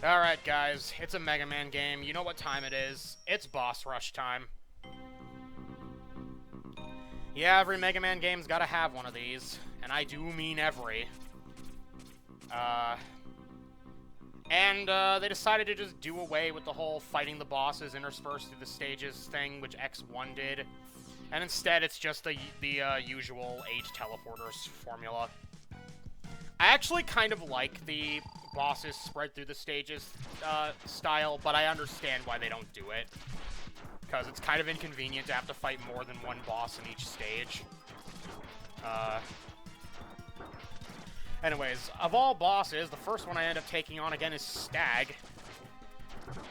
Alright, guys, it's a Mega Man game. You know what time it is. It's boss rush time. Yeah, every Mega Man game's gotta have one of these. And I do mean every. They decided to just do away with the whole fighting the bosses interspersed through the stages thing, which X1 did. And instead, it's just the usual 8 teleporters formula. I actually kind of like the bosses spread through the stages style, but I understand why they don't do it. Because it's kind of inconvenient to have to fight more than one boss in each stage. Anyways, of all bosses, the first one I end up taking on again is Stag.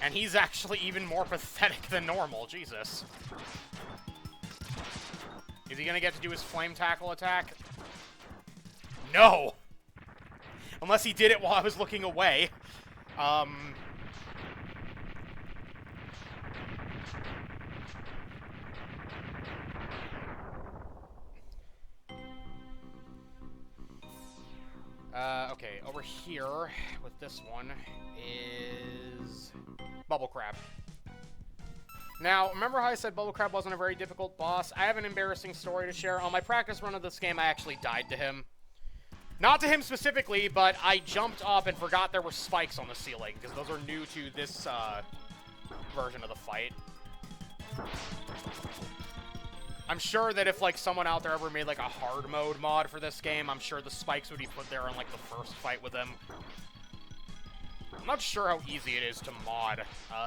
And he's actually even more pathetic than normal, Jesus. Is he gonna get to do his flame tackle attack? No! Unless he did it while I was looking away. Okay, over here with this one is Bubble Crab. Now, remember how I said Bubble Crab wasn't a very difficult boss? I have an embarrassing story to share. On my practice run of this game, I actually died to him. Not to him specifically, but I jumped up and forgot there were spikes on the ceiling, because those are new to this version of the fight. I'm sure that if, like, someone out there ever made, like, a hard mode mod for this game, I'm sure the spikes would be put there on, like, the first fight with him. I'm not sure how easy it is to mod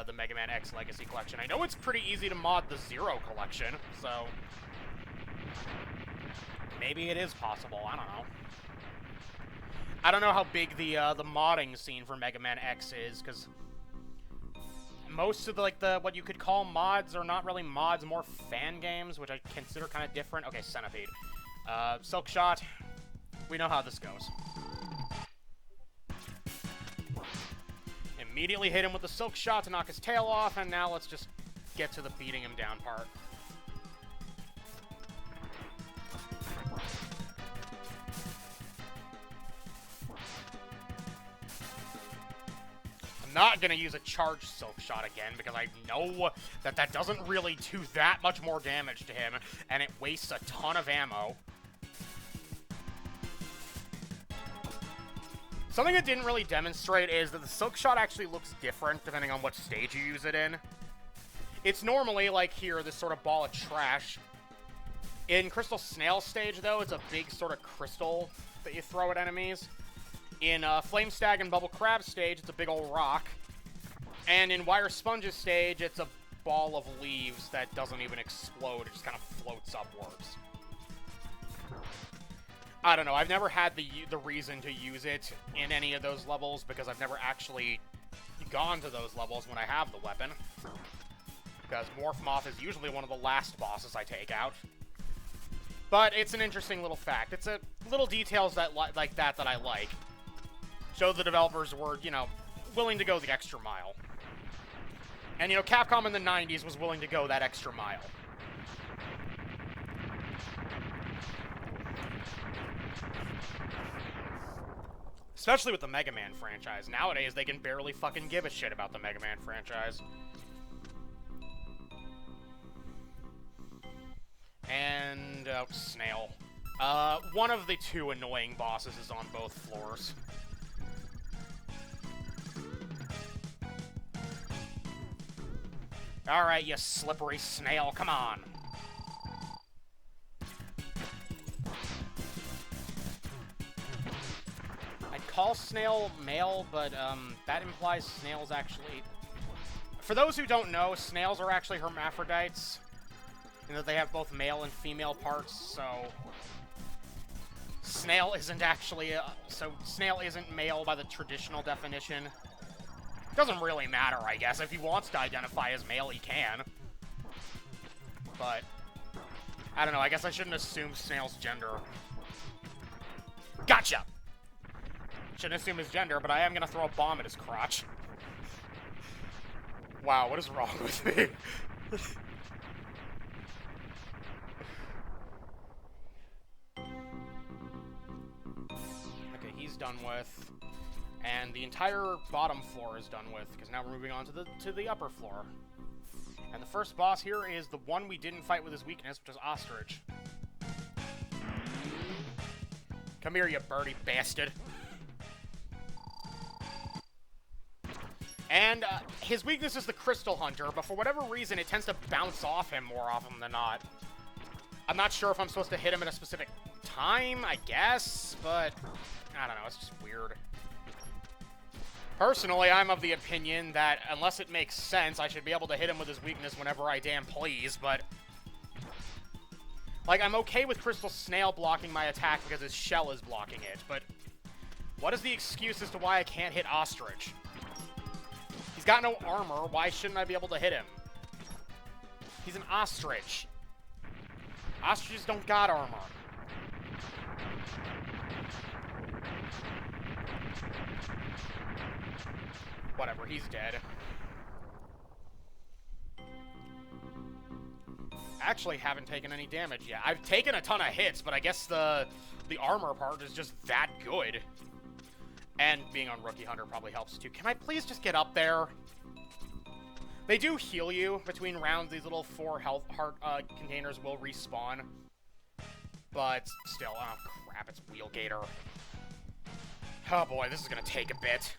the Mega Man X Legacy Collection. I know it's pretty easy to mod the Zero Collection, so maybe it is possible. I don't know. I don't know how big the modding scene for Mega Man X is, because most of the what you could call mods are not really mods, more fan games, which I consider kind of different. Okay, Centipede. Silk Shot. We know how this goes. Immediately hit him with the Silk Shot to knock his tail off, and now let's just get to the beating him down part. I'm not going to use a charged Silk Shot again, because I know that that doesn't really do that much more damage to him, and it wastes a ton of ammo. Something it didn't really demonstrate is that the Silk Shot actually looks different depending on what stage you use it in. It's normally, like here, this sort of ball of trash. In Crystal Snail stage, though, it's a big sort of crystal that you throw at enemies. In Flame Stag and Bubble Crab stage, it's a big old rock. And in Wire Sponges stage, it's a ball of leaves that doesn't even explode, it just kind of floats upwards. I don't know, I've never had the reason to use it in any of those levels, because I've never actually gone to those levels when I have the weapon. Because Morph Moth is usually one of the last bosses I take out. But it's an interesting little fact. It's a little details that like that I like. So the developers were, you know, willing to go the extra mile. And, you know, Capcom in the 90s was willing to go that extra mile. Especially with the Mega Man franchise. Nowadays, they can barely fucking give a shit about the Mega Man franchise. And, Snail. One of the two annoying bosses is on both floors. Alright, you slippery snail, come on. I'd call Snail male, but, that implies snails actually... For those who don't know, snails are actually hermaphrodites. You know, they have both male and female parts, so... Snail isn't actually, so Snail isn't male by the traditional definition. Doesn't really matter, I guess. If he wants to identify as male, he can. But, I don't know, I guess I shouldn't assume Snail's gender. Gotcha! Shouldn't assume his gender, but I am gonna throw a bomb at his crotch. Wow, what is wrong with me? Okay, he's done with. And the entire bottom floor is done with, because now we're moving on to the upper floor. And the first boss here is the one we didn't fight with his weakness, which is Ostrich. Come here, you birdie bastard. And his weakness is the Crystal Hunter, but for whatever reason, it tends to bounce off him more often than not. I'm not sure if I'm supposed to hit him at a specific time, I guess, but I don't know, it's just weird. Personally, I'm of the opinion that unless it makes sense, I should be able to hit him with his weakness whenever I damn please, but... Like, I'm okay with Crystal Snail blocking my attack because his shell is blocking it, but... What is the excuse as to why I can't hit Ostrich? He's got no armor, why shouldn't I be able to hit him? He's an Ostrich. Ostriches don't got armor. Whatever, he's dead. Actually haven't taken any damage yet. I've taken a ton of hits, but I guess the armor part is just that good. And being on Rookie Hunter probably helps too. Can I please just get up there? They do heal you between rounds. These little 4 health heart containers will respawn. But still, oh crap, it's Wheelgator. Oh boy, this is gonna take a bit.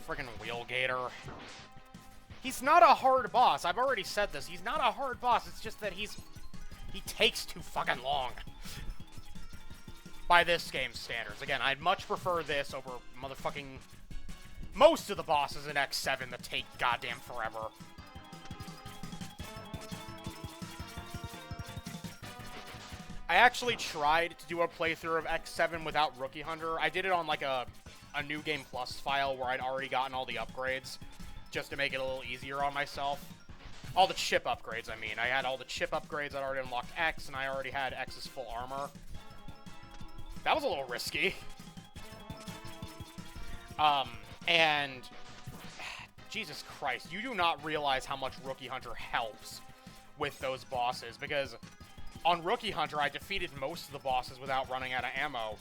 Friggin' Wheelgator. He's not a hard boss. I've already said this. He's not a hard boss. It's just that he takes too fucking long. By this game's standards. Again, I'd much prefer this over motherfucking most of the bosses in X7 that take goddamn forever. I actually tried to do a playthrough of X7 without Rookie Hunter. I did it on like a New Game Plus file where I'd already gotten all the upgrades, just to make it a little easier on myself. All the chip upgrades, I mean. I had all the chip upgrades. I'd already unlocked X, and I already had X's full armor. That was a little risky. And Jesus Christ, you do not realize how much Rookie Hunter helps with those bosses, because on Rookie Hunter, I defeated most of the bosses without running out of ammo.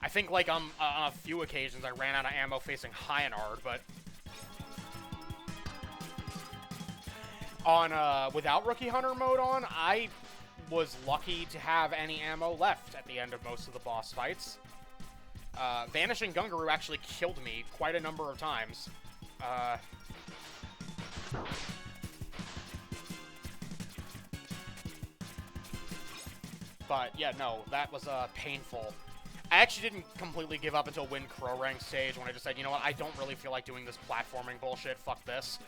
I think, like, on a few occasions, I ran out of ammo facing Hyanard, but on, without Rookie Hunter mode on, I was lucky to have any ammo left at the end of most of the boss fights. Vanishing Gungaroo actually killed me quite a number of times. But, yeah, no, that was, painful. I actually didn't completely give up until Win Crow Rank stage when I just said, you know what, I don't really feel like doing this platforming bullshit, fuck this.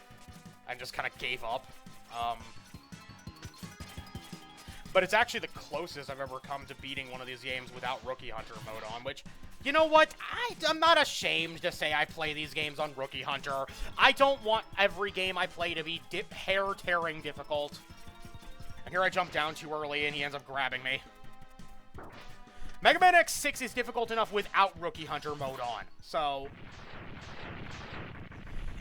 And just kind of gave up. But it's actually the closest I've ever come to beating one of these games without Rookie Hunter mode on, which, you know what, I'm not ashamed to say I play these games on Rookie Hunter. I don't want every game I play to be hair-tearing difficult. And here I jump down too early and he ends up grabbing me. Mega Man X6 is difficult enough without Rookie Hunter mode on, so...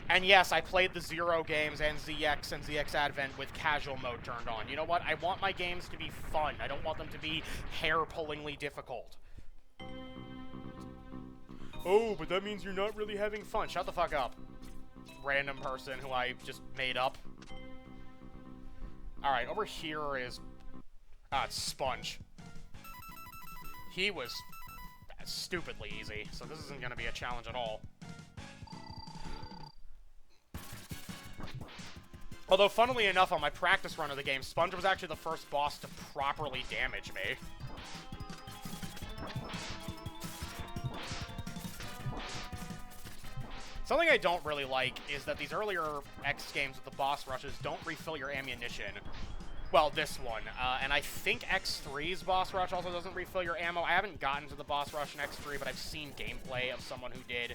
And yes, I played the Zero games and ZX and ZX Advent with casual mode turned on. You know what? I want my games to be fun. I don't want them to be hair-pullingly difficult. Oh, but that means you're not really having fun. Shut the fuck up. Random person who I just made up. Alright, over here is... it's Sponge. He was stupidly easy, so this isn't going to be a challenge at all. Although, funnily enough, on my practice run of the game, Sponge was actually the first boss to properly damage me. Something I don't really like is that these earlier X games with the boss rushes don't refill your ammunition. Well, this one. And I think X3's boss rush also doesn't refill your ammo. I haven't gotten to the boss rush in X3, but I've seen gameplay of someone who did.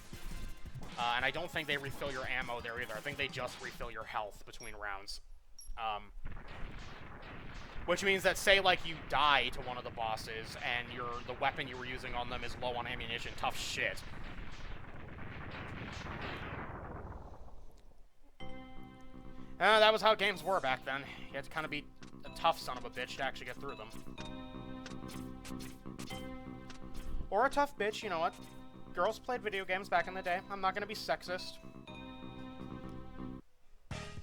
And I don't think they refill your ammo there either. I think they just refill your health between rounds. Which means that, say, like, you die to one of the bosses, and the weapon you were using on them is low on ammunition. Tough shit. That was how games were back then. You had to kind of be a tough son of a bitch to actually get through them. Or a tough bitch, you know what? Girls played video games back in the day. I'm not gonna be sexist.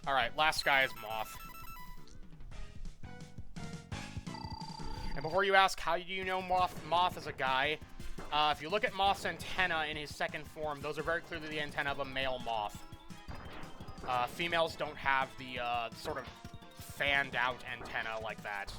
Alright, last guy is Moth. And before you ask, how do you know Moth is a guy? If you look at Moth's antenna in his second form, those are very clearly the antenna of a male moth. Females don't have the sort of fanned out antenna like that.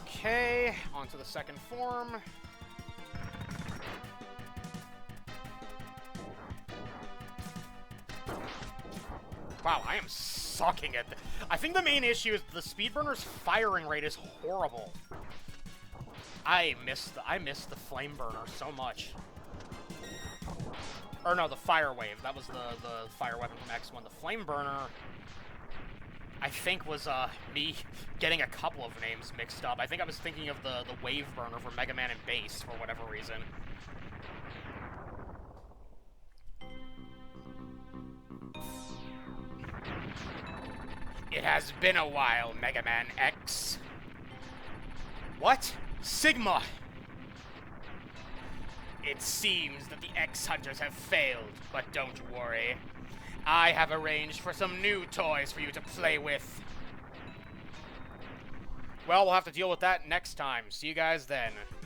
Okay, on to the second form. Wow, I am sucking at this. I think the main issue is the Speedburner's firing rate is horrible. I miss the Flame Burner so much. Or no, the Fire Wave. That was the fire weapon from X1. The Flame Burner, I think, was me getting a couple of names mixed up. I think I was thinking of the Wave Burner for Mega Man and Bass for whatever reason. It has been a while, Mega Man X. What? Sigma! It seems that the X-Hunters have failed, but don't worry. I have arranged for some new toys for you to play with. Well, we'll have to deal with that next time. See you guys then.